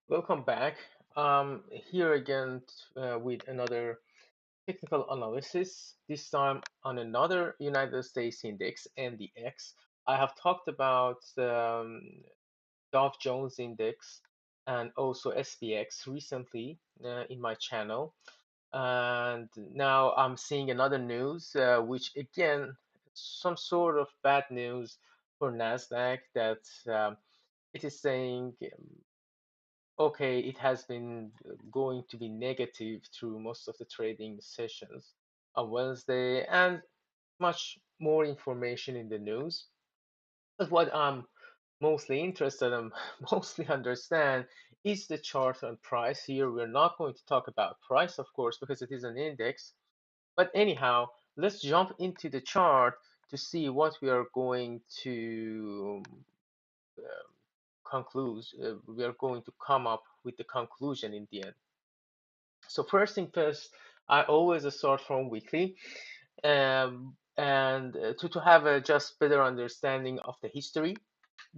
Welcome back. Here again with another technical analysis, this time on another United States index, NDX. I have talked about Dow Jones Index and also SPX recently in my channel. And now I'm seeing another news, which again, some sort of bad news for Nasdaq that it is saying okay, it has been going to be negative through most of the trading sessions on Wednesday and much more information in the news. But what I'm mostly interested in, mostly understand is the chart on price here. We're not going to talk about price, of course, because it is an index. But anyhow, let's jump into the chart to see what we are going to conclude. We are going to come up with the conclusion in the end. So first thing first, I always start from weekly, and to have a just better understanding of the history.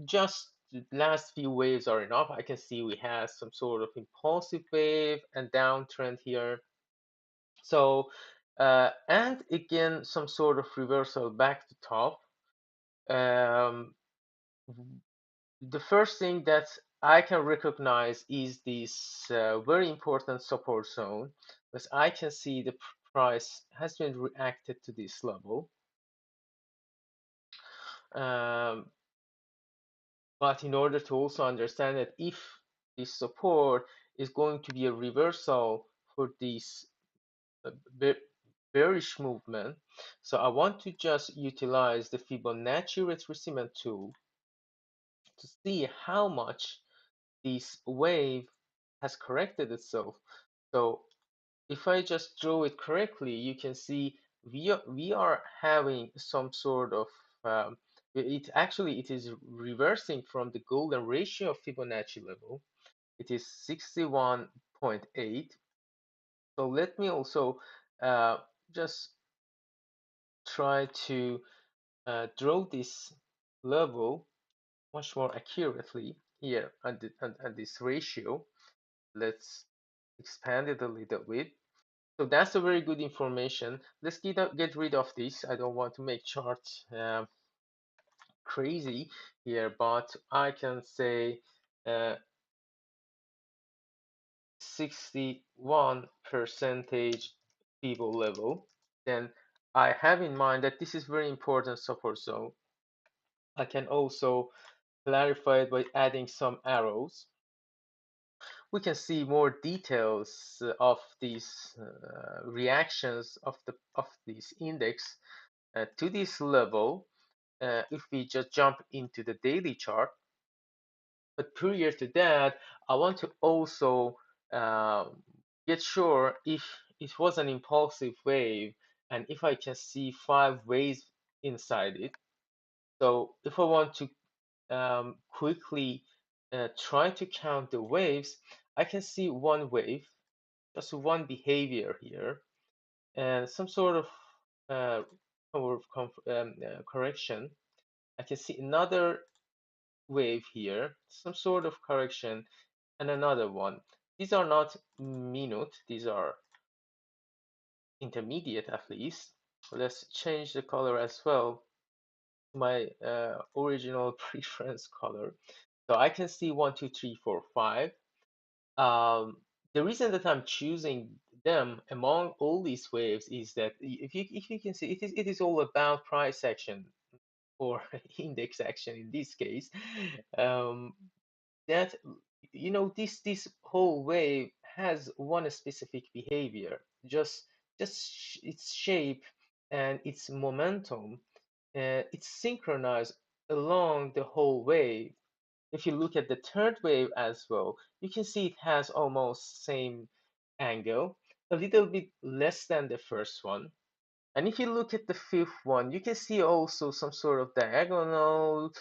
Just the last few waves are enough. I can see we have some sort of impulsive wave and downtrend here. So and again some sort of reversal back to top. Um, the first thing that I can recognize is this very important support zone, because I can see the price has been reacted to this level. Um, but in order to also understand that if this support is going to be a reversal for this uh, bearish movement, so I want to just utilize the Fibonacci retracement tool to see how much this wave has corrected itself. So if I just draw it correctly, you can see we are having some sort of it is reversing from the golden ratio of Fibonacci level. It is 61.8. So let me also just try to draw this level much more accurately here at this ratio. Let's expand it a little bit. So that's a very good information. Let's get rid of this. I don't want to make charts crazy here, but I can say 61 percentage people level. Then I have in mind that this is very important support zone. I can also clarify it by adding some arrows. We can see more details of these reactions of this index to this level if we just jump into the daily chart. But prior to that, I want to also uh, get sure if it was an impulsive wave and if I can see 5 waves inside it. So if I want to quickly try to count the waves, I can see one wave, just one behavior here, and some sort of correction. I can see another wave here, some sort of correction, and another one. These are not minute, these are intermediate at least. Let's change the color as well to my original preference color. So I can see 1, 2, 3, 4, 5. The reason that I'm choosing them among all these waves is that if you can see, it is all about price action or index action in this case. Um, that this whole wave has one specific behavior, just its shape and its momentum. It's synchronized along the whole wave. If you look at the third wave as well, you can see it has almost same angle, a little bit less than the first one. And if you look at the fifth one, you can see also some sort of diagonal,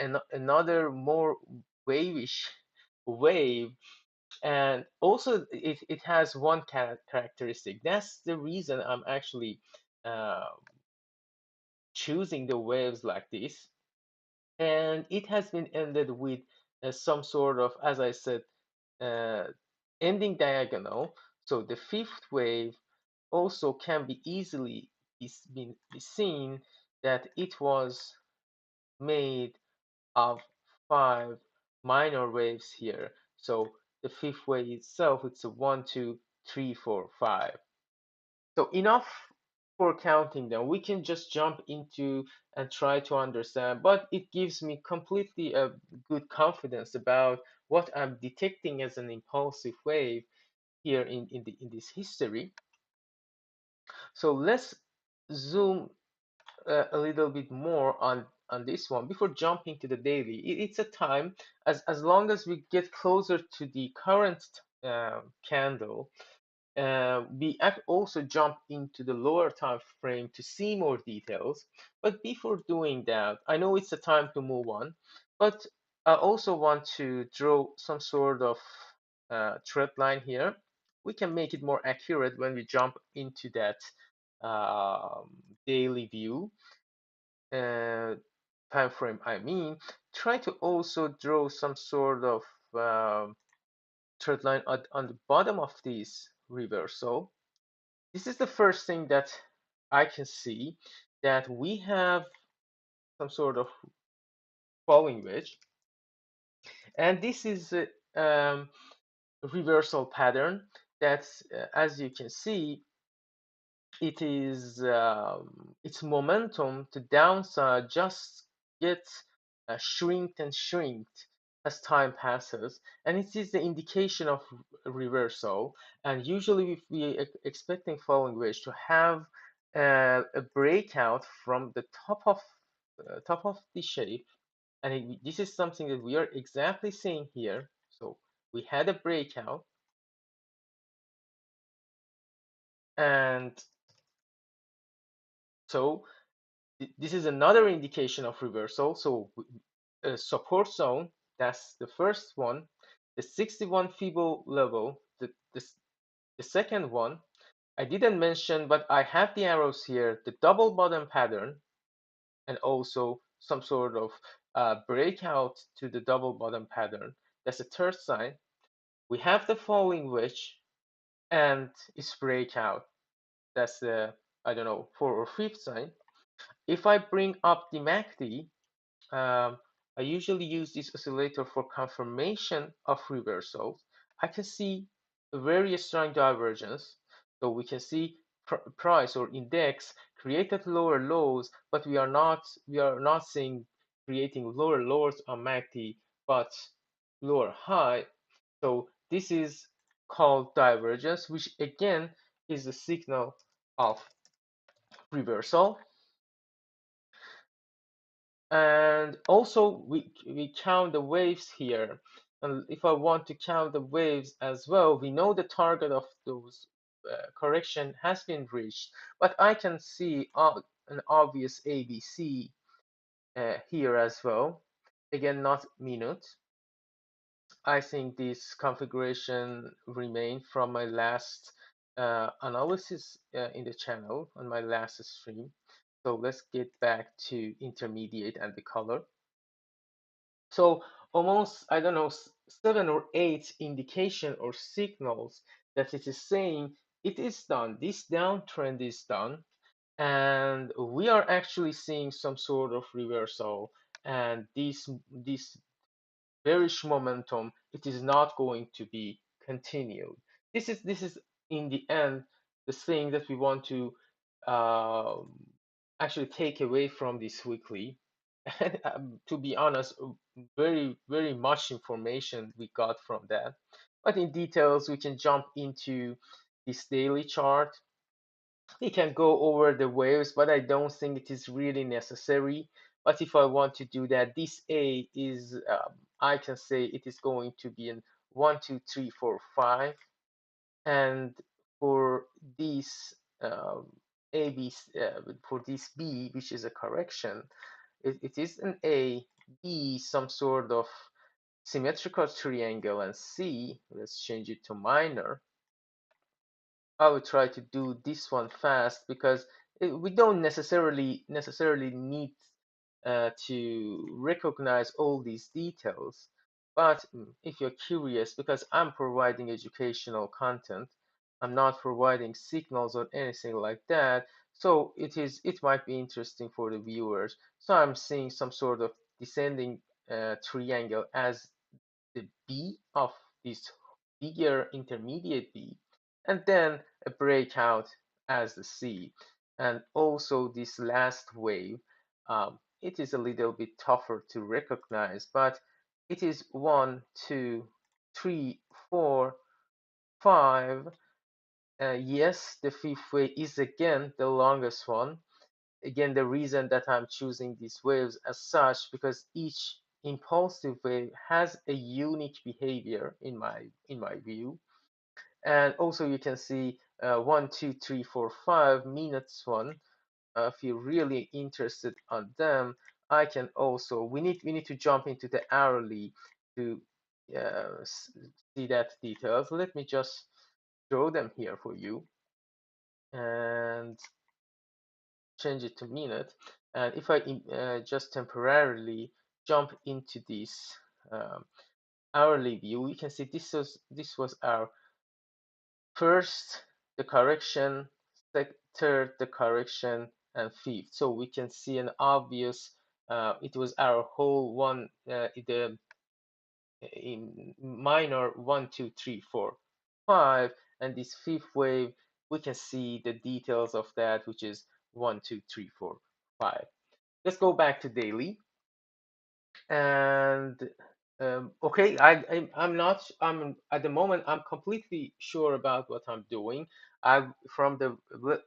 and another more wavish wave. And also it has one characteristic. That's the reason I'm actually uh, choosing the waves like this. And it has been ended with some sort of, as I said, uh, ending diagonal. So the fifth wave also can be easily be seen that it was made of 5 minor waves here. So the fifth wave itself, it's a 1, 2, 3, 4, 5. So enough for counting them. We can just jump into and try to understand, but it gives me completely a good confidence about what I'm detecting as an impulsive wave here in this history. So let's zoom a little bit more on this one before jumping to the daily. It's a time as long as we get closer to the current candle, we also jump into the lower time frame to see more details. But before doing that, I know it's a time to move on, but I also want to draw some sort of trend line here. We can make it more accurate when we jump into that um, daily view time frame. I mean, try to also draw some sort of trend line on the bottom of this reversal. This is the first thing that I can see, that we have some sort of falling wedge, and this is a reversal pattern that's as you can see, it is its momentum to downside just gets shrinked and shrinked as time passes, and it is the indication of reversal. And usually, if we expecting falling wedge to have a breakout from the top of the shape, and this is something that we are exactly seeing here. So we had a breakout, and so this is another indication of reversal. So support zone, that's the first one, the 61 Fibo level, the second one, I didn't mention, but I have the arrows here, the double bottom pattern, and also some sort of breakout to the double bottom pattern. That's the third sign. We have the falling wedge and its breakout. That's the, I don't know, fourth or fifth sign. If I bring up the MACD, I usually use this oscillator for confirmation of reversals. I can see a very strong divergence. So we can see price or index created lower lows, but we are not seeing creating lower lows on MACD, but lower high. So this is called divergence, which again is a signal of reversal. And also we count the waves here, and if I want to count the waves as well, we know the target of those correction has been reached, but I can see an obvious ABC here as well, again not minute. I think this configuration remained from my last analysis in the channel on my last stream. So let's get back to intermediate and the color. So almost, I don't know, 7 or 8 indication or signals that it is saying it is done. This downtrend is done, and we are actually seeing some sort of reversal. And this bearish momentum, it is not going to be continued. This is in the end the thing that we want to um, actually take away from this weekly. And to be honest, very much information we got from that. But in details, we can jump into this daily chart. We can go over the waves, but I don't think it is really necessary. But if I want to do that, this A is, I can say it is going to be in 1, 2, 3, 4, 5. And for this A, B, for this B, which is a correction, it is an A, B, some sort of symmetrical triangle, and C, let's change it to minor. I will try to do this one fast because we don't necessarily need to recognize all these details. But if you're curious, because I'm providing educational content, I'm not providing signals or anything like that. So it might be interesting for the viewers. So I'm seeing some sort of descending triangle as the B of this bigger intermediate B, and then a breakout as the C. And also this last wave, it is a little bit tougher to recognize, but it is 1, 2, 3, 4, 5. Yes, the fifth wave is again the longest one. Again, the reason that I'm choosing these waves as such, because each impulsive wave has a unique behavior in my view. And also you can see 1, 2, 3, 4, 5 minutes one. If you're really interested on them, I can also, we need to jump into the hourly to see that details. Let me just draw them here for you and change it to minute. And if I just temporarily jump into this um, hourly view, you can see this was our first the correction, third the correction, and fifth. So we can see an obvious. It was our whole one. The in minor 1, 2, 3, 4, 5, and this fifth wave. We can see the details of that, which is 1, 2, 3, 4, 5. Let's go back to daily. And okay, I'm not, I'm at the moment, I'm completely sure about what I'm doing. I, from the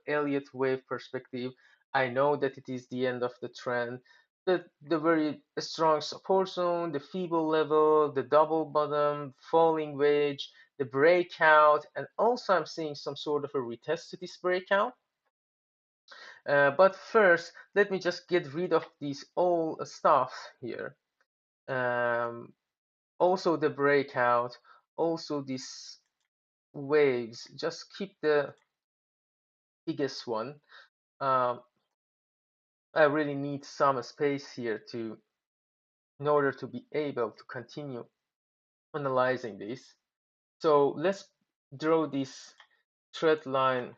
Elliott wave perspective, I know that it is the end of the trend. The very strong support zone, the feeble level, the double bottom, falling wedge, the breakout, and also I'm seeing some sort of a retest to this breakout. But first, let me just get rid of these old stuff here. Um, Also the breakout, also these waves, just keep the biggest one. Um, I really need some space here to, in order to be able to continue analyzing this. So let's draw this trend line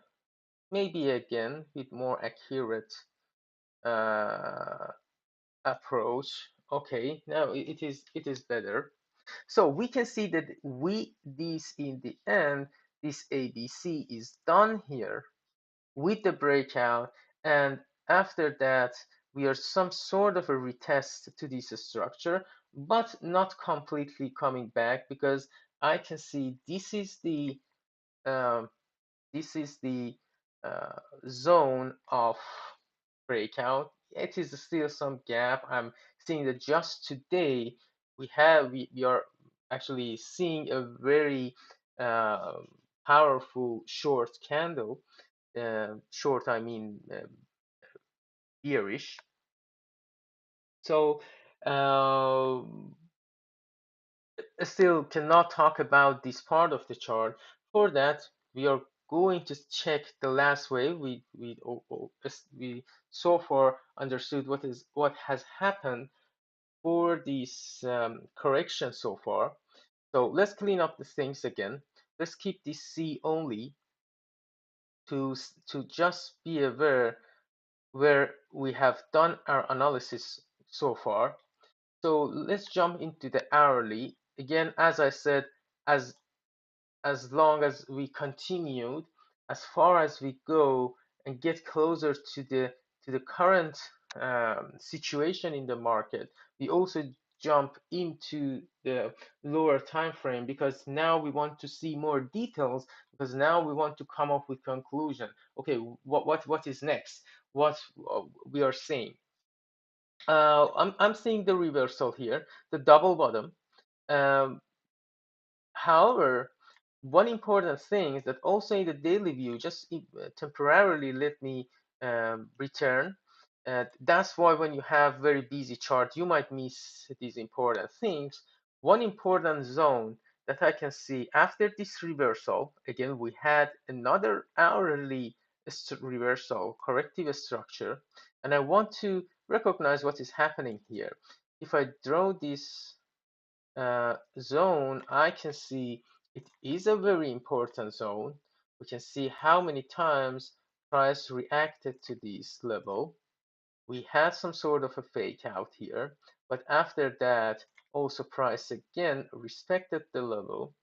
maybe again with more accurate uh, approach. Okay, now it is better. So we can see that this in the end, this ABC is done here with the breakout, and after that we are some sort of a retest to this structure, but not completely coming back, because I can see um, this is the uh, zone of breakout. It is still some gap. I'm seeing that just today we are actually seeing a very uh, powerful short candle. Short, I mean bearish. So still cannot talk about this part of the chart. For that, we are going to check the last wave. We so far understood what has happened for this correction so far. So let's clean up the things again. Let's keep this C only to just be aware where we have done our analysis so far. So let's jump into the hourly. Again, as I said, as as long as we continued, as far as we go and get closer to the current situation in the market, we also jump into the lower time frame, because now we want to see more details, because now we want to come up with conclusion. Okay, what is next? What we are seeing? I'm seeing the reversal here, the double bottom. Um, However, one important thing is that also in the daily view, just temporarily let me return. That's why when you have very busy chart, you might miss these important things. One important zone that I can see after this reversal, again, we had another hourly reversal, corrective structure, and I want to recognize what is happening here. If I draw this zone, I can see it is a very important zone. We can see how many times price reacted to this level. We had some sort of a fake out here, but after that, also price again respected the level.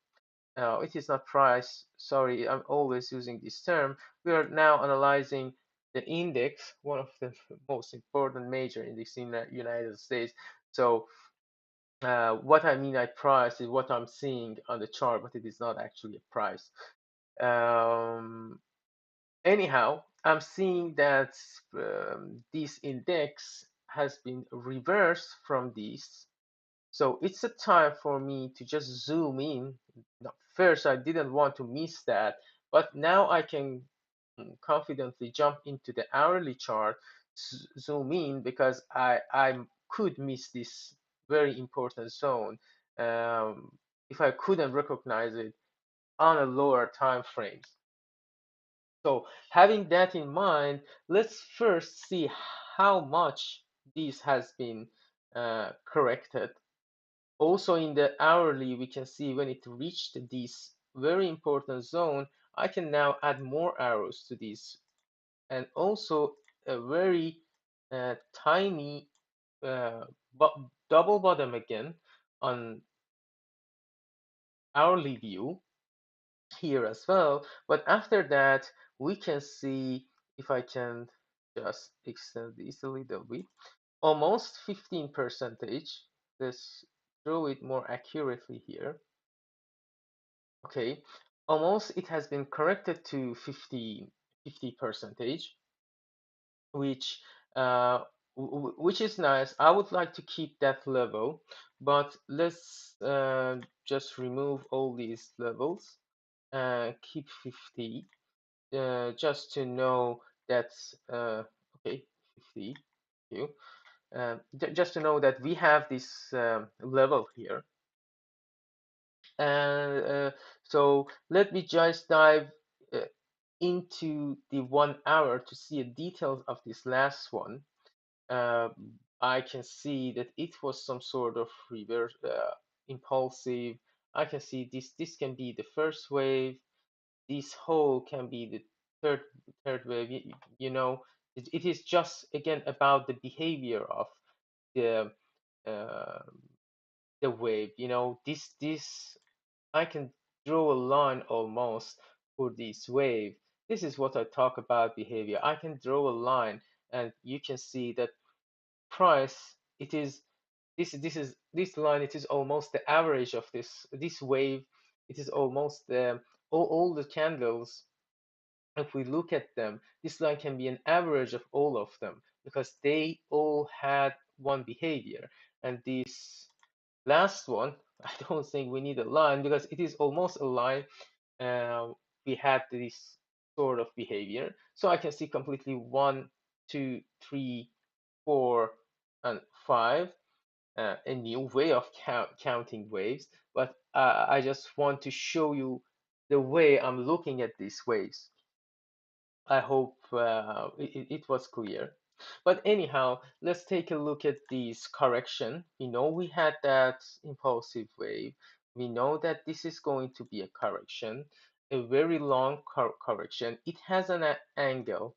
It is not price, sorry, I'm always using this term. We are now analyzing the index, one of the most important major index in the United States. So what I mean by price is what I'm seeing on the chart, but it is not actually a price. Um, Anyhow, I'm seeing that this index has been reversed from this. So it's a time for me to just zoom in. First, I didn't want to miss that, but now I can confidently jump into the hourly chart, zoom in because I could miss this very important zone if I couldn't recognize it on a lower time frame. So having that in mind, let's first see how much this has been corrected. Also in the hourly, we can see when it reached this very important zone, I can now add more arrows to this. And also a very tiny double bottom again on hourly view here as well. But after that, we can see, if I can just extend this a little bit, almost 15 percentage. Let's draw it more accurately here. Okay, almost it has been corrected to 50 percentage, which which is nice. I would like to keep that level, but let's just remove all these levels and keep 50 just to know that's okay, 50. Thank you. Just to know that we have this level here. And so let me just dive uh, into the 1 hour to see the details of this last one. Uh, I can see that it was some sort of reverse impulsive. I can see this can be the first wave. This whole can be the third wave. You know, it is just again about the behavior of the uh, the wave. You know, this I can draw a line almost for this wave. This is what I talk about behavior. I can draw a line and you can see that price, it is this line, it is almost the average of this wave. It is almost all the candles. If we look at them, this line can be an average of all of them because they all had one behavior. And this last one, I don't think we need a line because it is almost a line. Uh, we had this sort of behavior. So I can see completely 1, 2, 3, 4, and 5. A new way of counting waves, but I just want to show you the way I'm looking at these waves. I hope it was clear. But anyhow, let's take a look at this correction. We know we had that impulsive wave. We know that this is going to be a correction, a very long correction. It has an angle.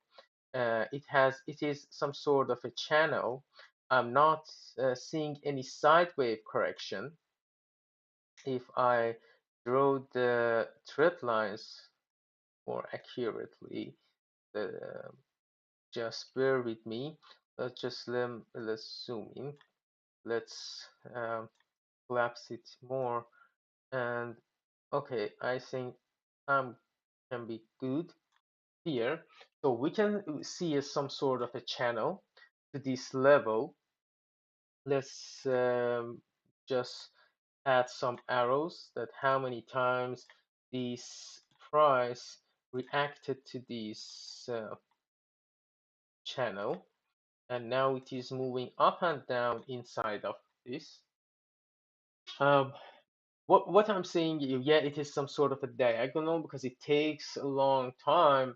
It is some sort of a channel. I'm not seeing any side wave correction. If I draw the trend lines more accurately, uh, just bear with me. Let's zoom in. Let's collapse it more. And okay, I think can be good here. So we can see some sort of a channel to this level. Let's just add some arrows that how many times this price reacted to this channel, and now it is moving up and down inside of this. Um, what I'm saying, yeah, it is some sort of a diagonal because it takes a long time,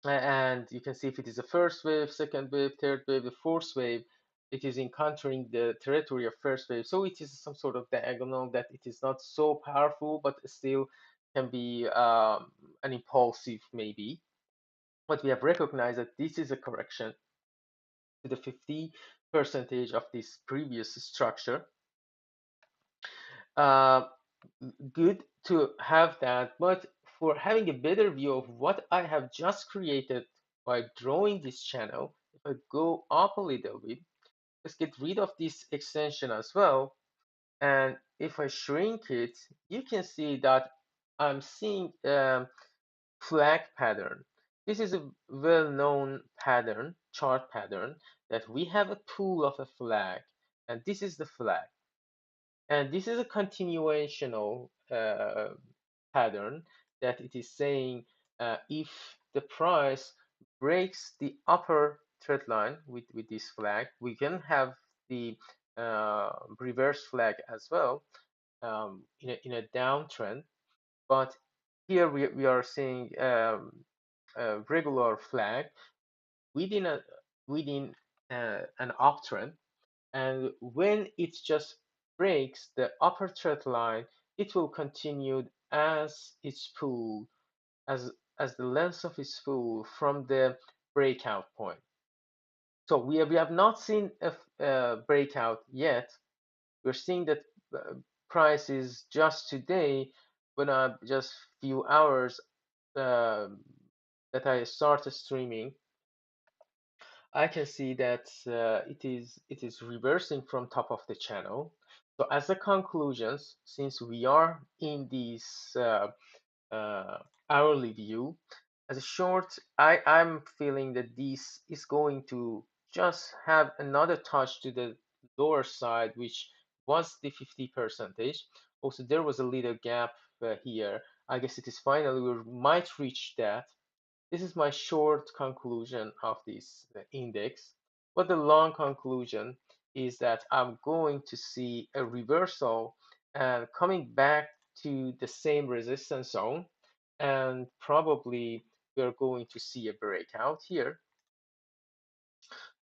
and you can see if it is a first wave, second wave, third wave, the fourth wave. it is encountering the territory of first wave. So it is some sort of diagonal that it is not so powerful, but still can be an impulsive maybe. But we have recognized that this is a correction to the 50 percentage of this previous structure. Uh, Good to have that, but for having a better view of what I have just created by drawing this channel, if I go up a little bit, let's get rid of this extension as well. And if I shrink it, you can see that I'm seeing flag pattern. This is a well-known pattern, chart pattern, that we have a pool of a flag, and this is the flag. And this is a continuational pattern that it is saying if the price breaks the upper trend line with this flag, we can have the reverse flag as well in a downtrend. But here we are seeing a regular flag within a within an uptrend, and when it just breaks the upper trend line, it will continue as its pull, as the length of its pull from the breakout point. So we have not seen a breakout yet. We're seeing that price is just today, when just few hours uh, that I started streaming, I can see that it is reversing from top of the channel. So as a conclusions, since we are in this uh, hourly view, as a short, I'm feeling that this is going to just have another touch to the lower side, which was the 50 percentage. Also, there was a little gap here. I guess it is finally we might reach that. This is my short conclusion of this index. But the long conclusion is that I'm going to see a reversal and coming back to the same resistance zone, and probably we're going to see a breakout here.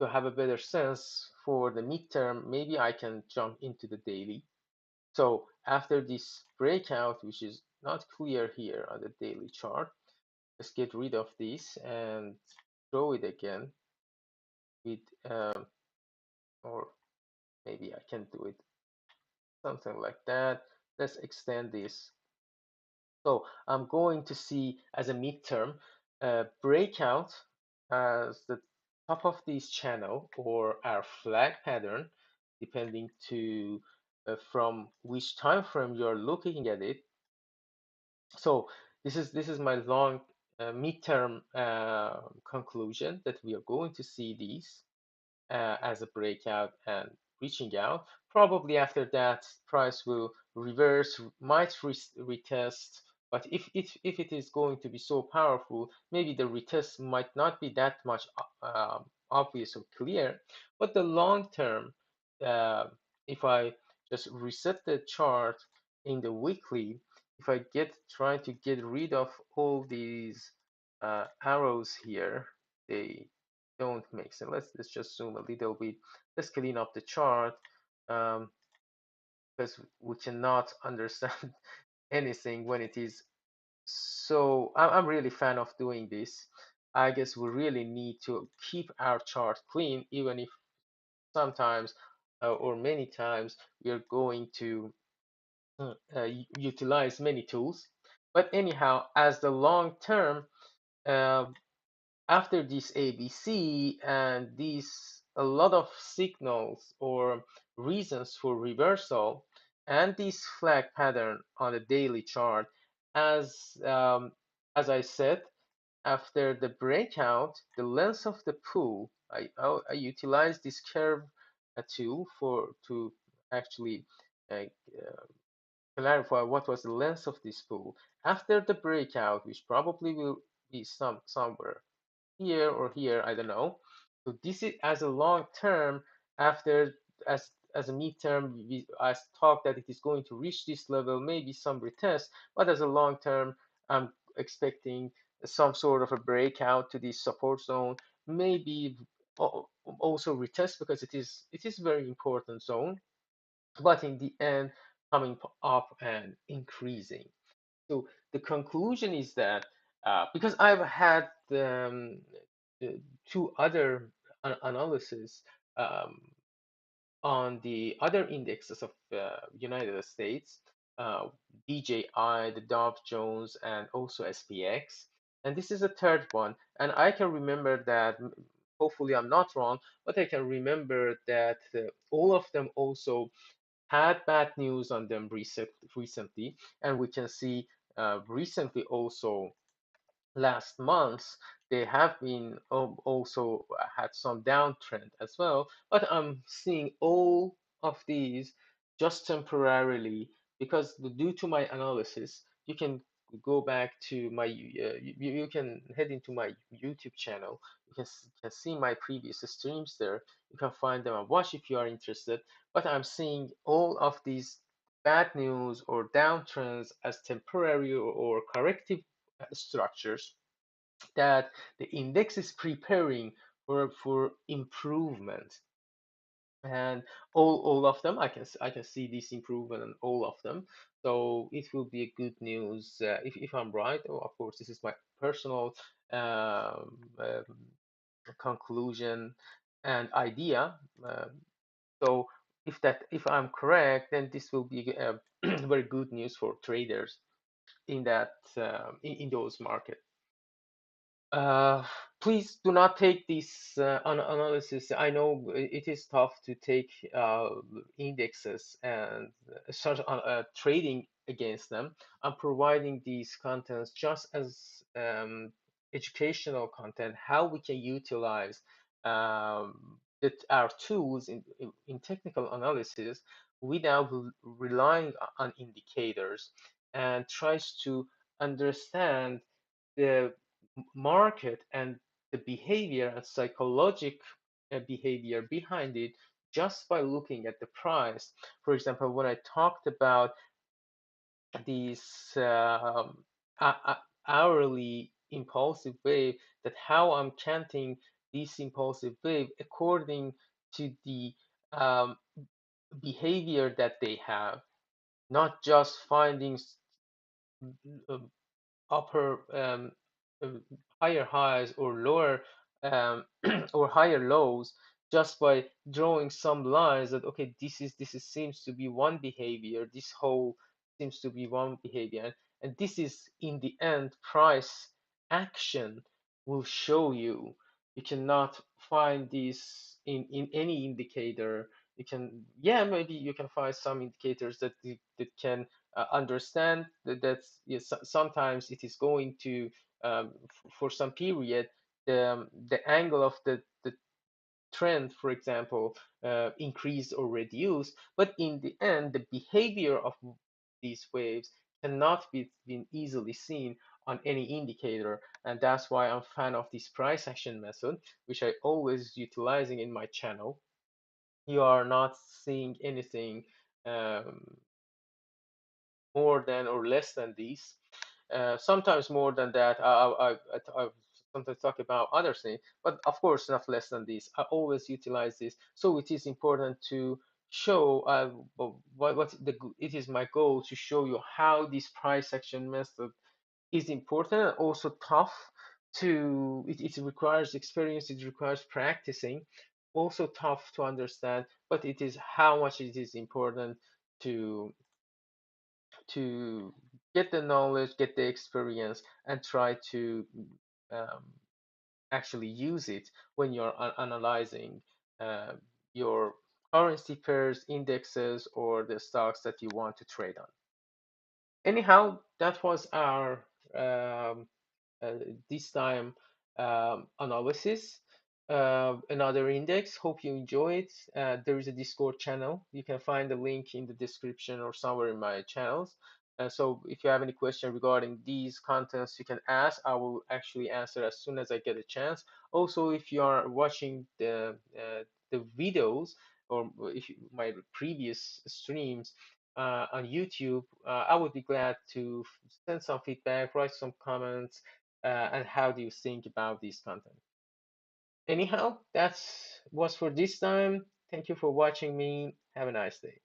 To have a better sense for the midterm, maybe I can jump into the daily. So after this breakout, which is not clear here on the daily chart, let's get rid of this and draw it again with or maybe I can do it something like that. Let's extend this. So I'm going to see as a midterm breakout as the top of this channel or our flag pattern, depending to from which time frame you're looking at it. So this is my long midterm conclusion that we are going to see these as a breakout and reaching out. Probably after that, price will reverse, might retest. But if it is going to be so powerful, maybe the retest might not be that much obvious or clear. But the long term, uh, if I just reset the chart in the weekly, if I try to get rid of all these arrows here, they don't make sense. Let's just zoom a little bit. Let's clean up the chart because we cannot understand anything when it is so. I'm really fan of doing this. I guess we really need to keep our chart clean, even if sometimes or many times we are going to utilize many tools. But anyhow, as the long term, uh, after this ABC and these a lot of signals or reasons for reversal and this flag pattern on the daily chart, as as I said, after the breakout, the length of the pool, I utilize this curve tool for to actually uh, clarify what was the length of this pool after the breakout, which probably will be somewhere here or here, I don't know. So this is as a long term. After as a midterm, I thought that it is going to reach this level, maybe some retest, but as a long term, I'm expecting some sort of a breakout to this support zone, maybe also retest because it is very important zone, but in the end coming up and increasing. So the conclusion is that because I've had two other analysis um, on the other indexes of United States, uh, DJI, the Dow Jones, and also SPX. And this is a third one. And I can remember that, hopefully I'm not wrong, but I can remember that all of them also had bad news on them recently. And we can see recently also last months they have been also had some downtrend as well, but I'm seeing all of these just temporarily because due to my analysis. You can go back to my you can head into my YouTube channel. You can see my previous streams there. You can find them and watch if you are interested, but I'm seeing all of these bad news or downtrends as temporary or corrective structures that the index is preparing for improvement. And all of them, I can see this improvement in all of them. So it will be a good news if I'm right. Oh, of course, this is my personal conclusion and idea. So if I'm correct, then this will be very good news for traders in in those markets. Uh, Please do not take this analysis. I know it is tough to take indexes and start trading against them. I'm providing these contents just as educational content, how we can utilize our tools in technical analysis without relying on indicators, and tries to understand the market and the behavior and psychologic behavior behind it just by looking at the price. For example, when I talked about these hourly impulsive wave, that how I'm counting this impulsive wave according to the um, behavior that they have, not just finding upper uh, higher highs or lower or higher lows just by drawing some lines that okay, this is seems to be one behavior, this whole seems to be one behavior, and this is in the end price action will show you. You cannot find this in any indicator. You can, yeah, maybe you can find some indicators that can understand that's, yes, sometimes it is going to for some period the angle of the trend, for example, increase or reduce, but in the end the behavior of these waves cannot be been easily seen on any indicator. And that's why I'm a fan of this price action method, which I always utilizing in my channel. You are not seeing anything um, more than or less than these. Sometimes more than that. I sometimes talk about other things, but of course not less than this. I always utilize this, so it is important to show what it is my goal to show you how this price action method is important and also tough to. It requires experience. It requires practicing. Also tough to understand, but it is how much it is important to to get the knowledge, get the experience, and try to um, actually use it when you're analyzing uh, your currency pairs, indexes, or the stocks that you want to trade on. Anyhow, that was our um, uh, this time analysis. Another index. Hope you enjoy it. There is a Discord channel. You can find the link in the description or somewhere in my channels. So if you have any question regarding these contents, you can ask. I will actually answer as soon as I get a chance. Also, if you are watching the videos or if my previous streams on YouTube, I would be glad to send some feedback, write some comments, and how do you think about these content? Anyhow, that's was for this time. Thank you for watching me. Have a nice day.